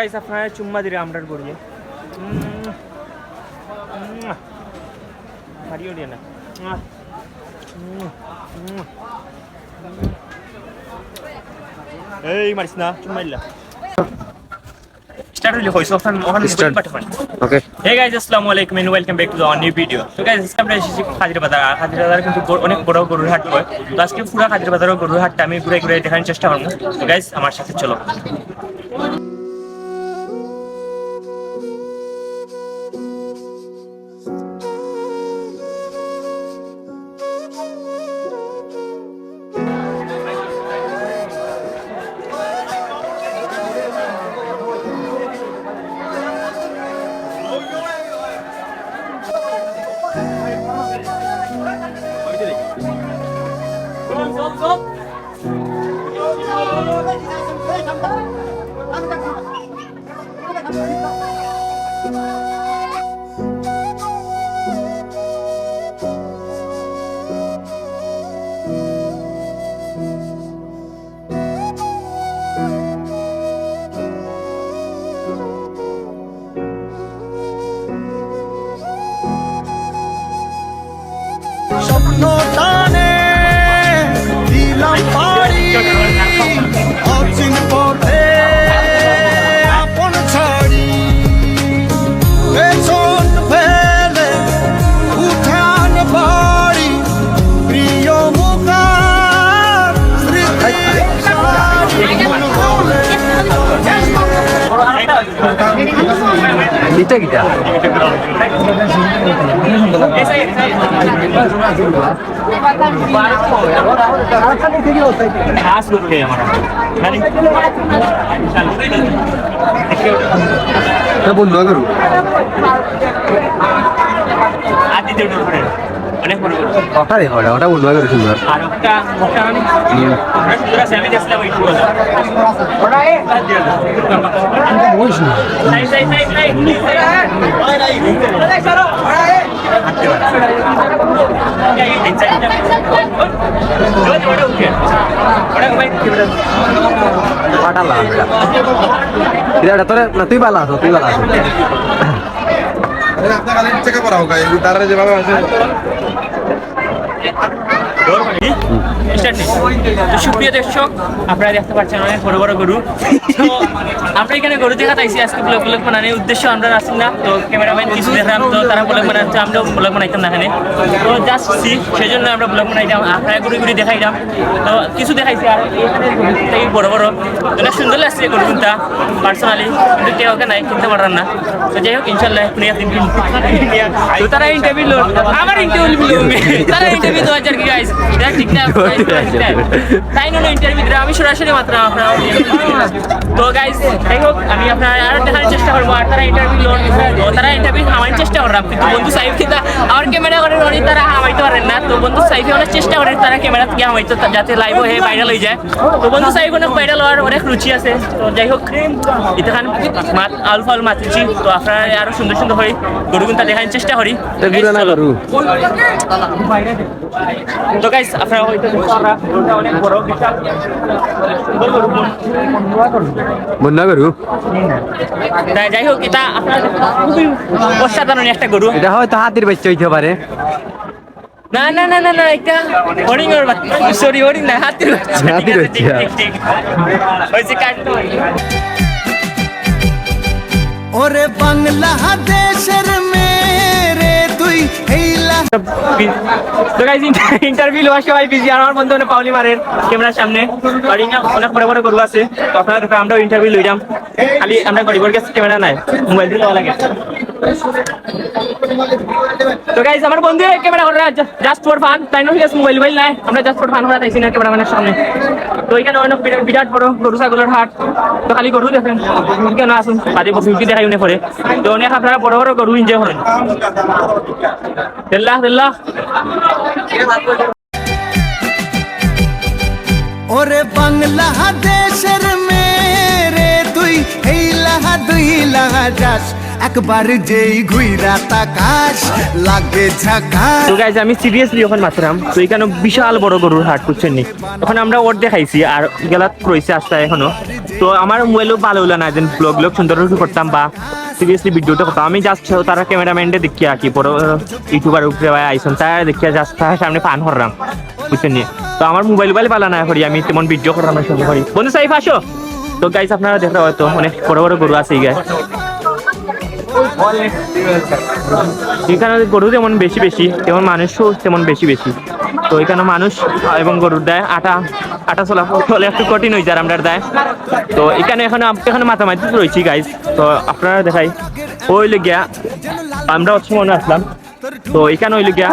Guys আপনারা চুম্মা দিলে আমরা করি হারিও দিয়ে না এই মারিস না চুম্মা দিলা start really hoy so often okay hey guys assalamu alaikum and welcome back to our new video so guys আমরা এসেছি খাদির বাজার কিন্তু অনেক বড় গরুর হাট হয় তো আজকে পুরো খাদির বাজারের গরুর হাটটা আমি ঘুরে ঘুরে দেখানোর চেষ্টা করব তো গাইস আমার সাথে চলো এটা কিটা खास लोग है हमारा मैं बोल रहा करूं आदि देव डोर অনেক বড় বড় কথা রে ওটা বলবা করে সুন্দর আর ওটা মানে আমরা পুরো ফ্যামিলি আসলে ওই পুরো ওটা এ সাই সাই সাই সাই চলো হাঁটতে পারে এই টেনশনটা ওটা ওকে ওটা ভাই পাটালা এটা তোরে না তুই বালা আছো अरे आपका खाली चेक करा होगा ये उतार रहे जवाब আছে তো সুপ্রিয় দর্শক আপনারা দেখতে পাচ্ছেন অনেক বড় বড় গরু তো আমরা এখানে গরু দেখা তাইছি আজকে ব্লগ বানানোর উদ্দেশ্য আমরা আসি না তো ক্যামেরাম্যান কিছু দেখালাম তো তারা ব্লগ বানাচ্ছে আমরাও ব্লগ বানাইতাম না এখানে তো জাস্ট সেই জন্য আমরা ব্লগ বানাইতাম আপনারা ঘুরে ঘুরে দেখাইলাম তো কিছু দেখাইছি আর এখানে বড় বড় অনেক সুন্দর লাগছে গরুটা পার্সোনালি কিন্তু কেউ ওকে নাই কিনতে পারার না তো যাই হোক ইনশাল্লাহ আপনি একদিন তো তারা ইন্টারভিউ লো আমার ইন্টারভিউ তারা ইন্টারভিউ দেওয়ার কি গাইস ঠিক না তাই না ইন্টারভিউ দিলে আমি সরাসরি মাত্র আপনারা তো গাইস যাই হোক আমি আপনার আর দেখার চেষ্টা করবো আর তারা ইন্টারভিউ তারা ইন্টারভিউ আমার চেষ্টা করলাম কিন্তু বন্ধু সাইফ কিন্তু আমার ক্যামেরা করে তারা হামাইতে পারেন না তো বন্ধু সাইফে অনেক চেষ্টা করে তারা ক্যামেরা থেকে হামাইতে যাতে লাইভ হয়ে ভাইরাল হয়ে যায় তো বন্ধু সাইফ অনেক ভাইরাল হওয়ার অনেক রুচি আছে তো যাই হোক এখান আলু ফাল মাতিছি তো আপনারা আরো সুন্দর সুন্দর হয়ে গরু কিন্তু দেখার চেষ্টা করি তো গাইস আপনারা হয়তো অনেক বড় বিশাল বন্যা গরু যাই হোক এটা আপনার খুবই অসাধারণ একটা গরু এটা হয়তো হাতির বাচ্চা হইতে পারে না না না না না এটা হরিণের বাচ্চা সরি হরিণ না হাতির বাচ্চা ঠিক হইছে কাট ওরে বাংলাদেশের মেরে তুই হেইলা তো গাইস ইন্টারভিউ লওয়ার সময় বিজি আমার বন্ধু মানে পাউলি মারেন ক্যামেরার সামনে হরিণ অনেক বড় বড় গরু আছে তো আপনারা আমরা ইন্টারভিউ লইলাম খালি আমরা গরিবের কাছে ক্যামেরা নাই মোবাইল দিয়ে লওয়া লাগে তো গাইস আমার বন্ধু ক্যামেরা করে জাস্ট ফর ফান তাই নয় মোবাইল নাই আমরা জাস্ট ফর ফান করা তাইছি না ক্যামেরাম্যানের সামনে তো এখানে অনেক বিরাট বড় গরু ছাগলের হাট তো খালি গরু দেখেন কেন আসুন বাদে বসুটি দেখাই উনি পরে তো অনেক আপনারা বড় বড় গরু এনজয় করেন দেল্লাহ ওরে বাংলাদেশের মেরে তুই হেইলা দুই লাগাস একবার যেই ঘুইরা তাকাস লাগে ঝাকাস। তো গাইজ আমি সিরিয়াসলি যখন মাত্রাম তো এখানে বিশাল বড় গরুর হাট বুঝছেন নি, এখন আমরা ওর দেখাইছি আর গেলাত রয়েছে আসতে এখনো। তো আমার মোবাইলও ভালো হলো না যেন ব্লগ সুন্দর করতাম বা সিরিয়াসলি ভিডিওটা করতাম। আমি জাস্ট তারা ক্যামেরাম্যানটা দেখিয়া কি বড় ইউটিউবার উপরে আইসন তারা দেখিয়া জাস্ট তার সামনে পান করলাম বুঝছেন নি। তো আমার মোবাইল পালা না করি, আমি তেমন ভিডিও করলাম না সুন্দর করি। বন্ধু সাইফ আসো। তো গাইজ আপনারা দেখা হয়তো অনেক বড় বড় গরু আছে এই গায়ে, এখানে গরু যেমন বেশি তেমন মানুষও তেমন বেশি। তো এখানে মানুষ এবং গরুর দেয় আটা চলে একটু কঠিন হয়ে যায় আমরা দেয়। তো এখানে এখানে মাথামাতি রয়েছি গাইজ। তো আপনারা দেখাই ওই গিয়া আমরা হচ্ছে মনে আসলাম। তো এখানে ওই গিয়া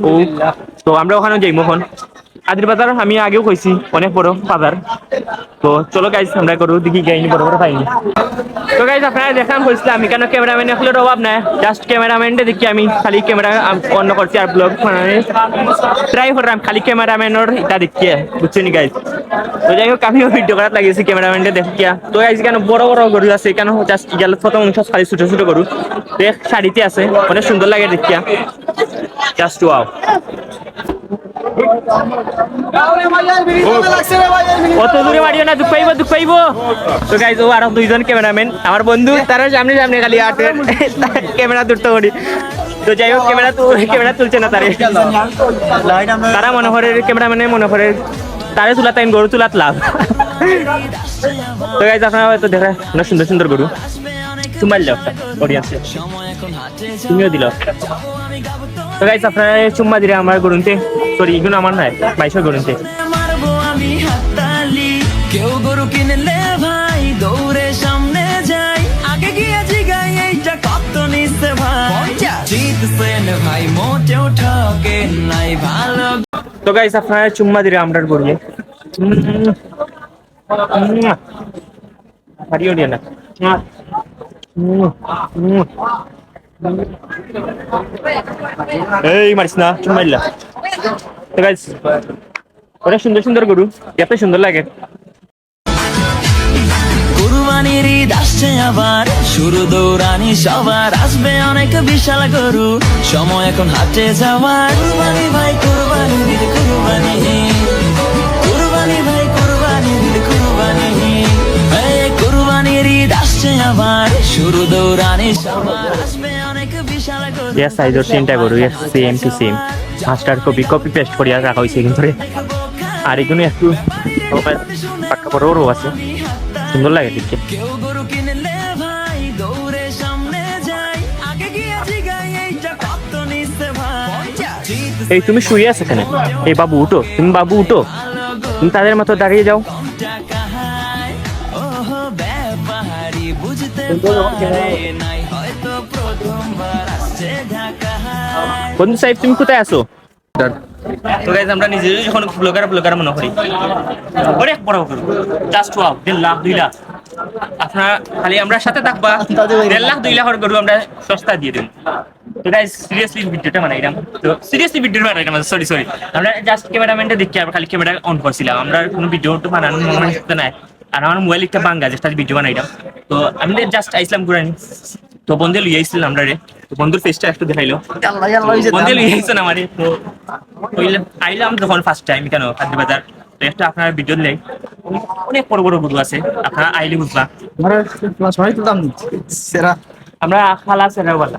ও তো আমরা ওখানে যাই মোহন আদির বাজার, আমি আগেও কইছি অনেক বড় বাজার। তো চলো গাইজ আমরা গরু দিকে যাইনি, বড় পাইনি। তো গাইজ আপনারা দেখান বলছিলাম আমি কেন ক্যামেরাম্যান আসলে অভাব নাই, জাস্ট ক্যামেরাম্যানটা দেখি আমি খালি ক্যামেরা অন্য করছি আর ব্লগ ট্রাই করলাম খালি ক্যামেরাম্যানের এটা দেখিয়ে বুঝছেন গাইজ। তো যাই হোক আমিও ভিডিও করার লাগিয়েছি ক্যামেরাম্যানটা দেখিয়া। তো গাইজ কেন বড় গরু আছে কেন জাস্ট গেল প্রথম অংশ খালি ছোট গরু দেখ শাড়িতে আছে অনেক সুন্দর লাগে দেখিয়া জাস্ট ওয়াও। অত দূরে মারিও না, দুঃখ পাইব। তো গাইজ ও আর দুইজন ক্যামেরাম্যান আমার বন্ধু, তারা সামনে খালি আটের ক্যামেরা তুলতে করি। তো যাই হোক ক্যামেরা তুলছে না তারা মনে করে ক্যামেরাম্যানে মনে করে তারে তুলা তাই গরু তুলাত লাভ। তো গাইজ আপনারা হয়তো দেখা অনেক সুন্দর গরু তোমার দাও অডিয়েন্সে, তুমিও দিল। তো গাইজ আপনারা চুম্মা দিলে আমার গরুতে, সরি এগুলো আমার নয় বাইশের গরুতে। কেউ গরু কিনলে ভাই দৌড়ে সামনে যাই, আগে গিয়ে জিগাই এইটা কত নিচ্ছে ভাই, জিতছেন ভাই মোটেও ঠকে নাই ভালো। তো গাইজ আপনারা চুম্মা দিলে আমরা গরুয়ে হারিও দিয়ে না এই মারিস না চুম্মাইলা। তো গাইজ অনেক সুন্দর গরু, এত সুন্দর লাগে। কুরবানির ঈদ আসছে আবার, শুরু দৌড়ানি সবার, আসবে অনেক বিশাল গরু, সময় এখন হাটে যাওয়ার। কুরবানি ভাই কুরবানি ঈদ কুরবানি, কুরবানি ভাই কুরবানি ঈদ কুরবানি, কুরবানির ঈদ আসছে আবার, শুরু দৌড়ানি সবার, আসবে অনেক বিশাল গরু। ইয়েস সাইজের তিনটা গরু same to same, master copy paste করিয়া রাখা হয়েছে কিন্তু আর এগুলো একটু পাক্কা বড় আছে, সুন্দর লাগে দেখতে। কেউ গরু কিনলে ভাই দৌড়ে সামনে যাই, আগে গিয়ে জিগাই এইটা কত নিচ্ছে ভাই। এই তুমি শুয়ে আছো কেন? এই বাবু উঠো, তুমি বাবু উঠো, তুমি তাদের মতো দাঁড়িয়ে যাও। ওহো ব্যাপারি বুঝতে পারে নাই হয়তো প্রথমবার আসছে ঢাকা। বন্ধু সাহেব তুমি কোথায় আছো? তো গাইজ আমরা নিজেই যখন ব্লগার মনে করি অনেক বড় গরু, জাস্ট ওয়াও 1.5 লাখ 2 লাখ। আপনারা খালি আমরা সাথে থাকবা, 1.5 লাখ 2 লাখের গরু আমরা সস্তা দিয়ে দেব। তো গাইজ সিরিয়াসলি ভিডিওটা বানাইলাম, তো সিরিয়াসলি ভিডিও বানাইলাম, সরি আমরা জাস্ট ক্যামেরাম্যানটা দেখি আর খালি ক্যামেরা অন করছিলাম, আমরা কোনো ভিডিও তো বানানোর মনে নাই। আর আমার মোবাইল একটা বাঙ্গা যেটা ভিডিও বানাইলাম। তো আমি জাস্ট আইসলাম ঘুরানি, তো বন্ধু লিয়ে আইছিলাম আমরা রে, তো বন্ধুর ফেসটা একটু দেখাইলো, বন্ধু লিয়ে আইছেন আমারে। তো আইলাম যখন ফার্স্ট টাইম কেন খাদ্য বাজার, তো একটা আপনার ভিডিও দিলে অনেক বড় গরু আছে, আপনারা আইলে বুঝবা আমরা খালা সেরা বলা।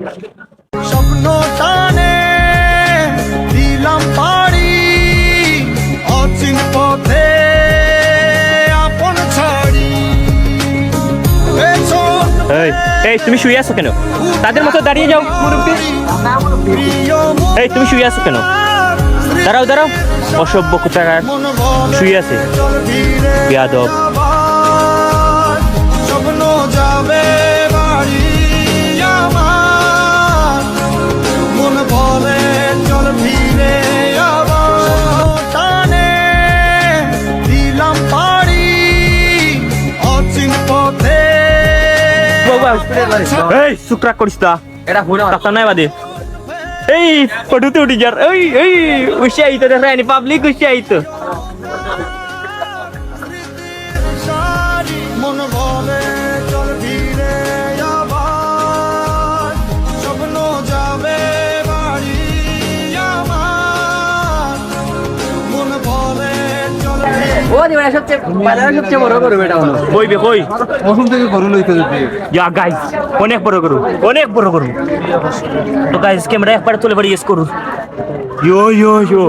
স্বপ্ন টানে দিলাম পাড়ি অচিন পথে আপন ছাড়ি। এই তুমি শুয়ে আছো কেন? তাদের মতো দাঁড়িয়ে যাও। এই তুমি শুয়ে আছো কেন? দাঁড়াও অসভ্য কোথাকার শুয়ে আছে বেয়াদব। স্বপ্ন যাবে বাড়ি আমার, মন বলে চল ফিরে আবার। টানে দিলাম পাড়ি অচিন পথে। এই শুক্রা করিস তা এটা কথা নাই বাদে। এই ফটোতে উঠি যার এই উঠে আইতো দেখা যায়নি, পাবলিক উঠে আইতো। মন বলে চল ফিরে আবার। ও দিবা সবচেয়ে বাজারের সবচেয়ে বড় গরু এটা হলো কই বে কই মৌসুম থেকে গরু লইতে যেতে ইয়া গাইস অনেক বড় গরু তো গাইস ক্যামেরা একবার তুলে বাড়ি ইয়েস করুন ইয়ো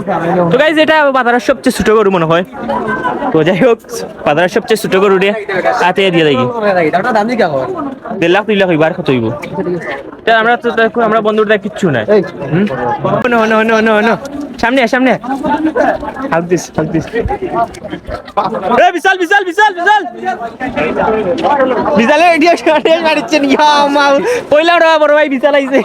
তো গাইস এটা বাজারের সবচেয়ে ছোট গরু মনে হয় তো যাই হোক বাজারের সবচেয়ে ছোট গরু দিয়ে হাতে দিয়ে দেখি এটা দাম দি কেমন 1.5 লাখ 2 লাখ হইবার কত হইব তা আমরা তো দেখো আমরা বন্ধুরা কিচ্ছু নাই নো সামনে হাত দিস এ বিশাল বিশালে এডিয়া শাটে মারছেন ইয়া মা কইলা রে বড় ভাই বিশাল আইছে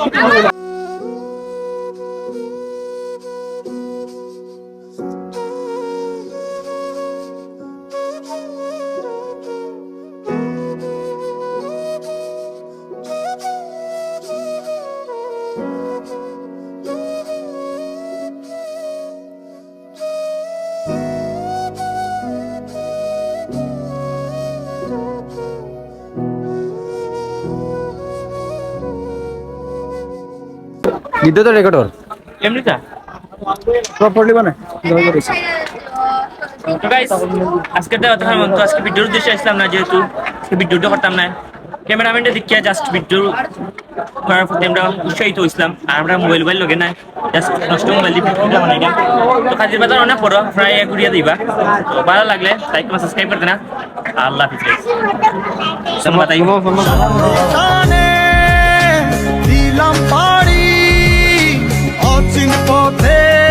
ভিডিও তো রেকর্ড কর এমনিটা প্রপারলি বানা তো গাইস আজকে তো আজকে ভিডিওর উদ্দেশ্যে আসলাম না যেহেতু ভিডিওটা করতাম না ক্যামেরাম্যানটা দেখিয়া জাস্ট ভিডিও করার প্রতি আমরা উৎসাহিত হইছিলাম আর আমরা মোবাইল লগে নাই জাস্ট নষ্ট মোবাইল দিয়ে ভিডিওটা বানাই তো কাজের বাজার অনেক বড় প্রায় ঘুরিয়ে দিবা তো ভালো লাগলে লাইক সাবস্ক্রাইব করতে না আল্লাহ হাফিজ ধন্যবাদ টানে দিলাম পাড়ি অচিন পথে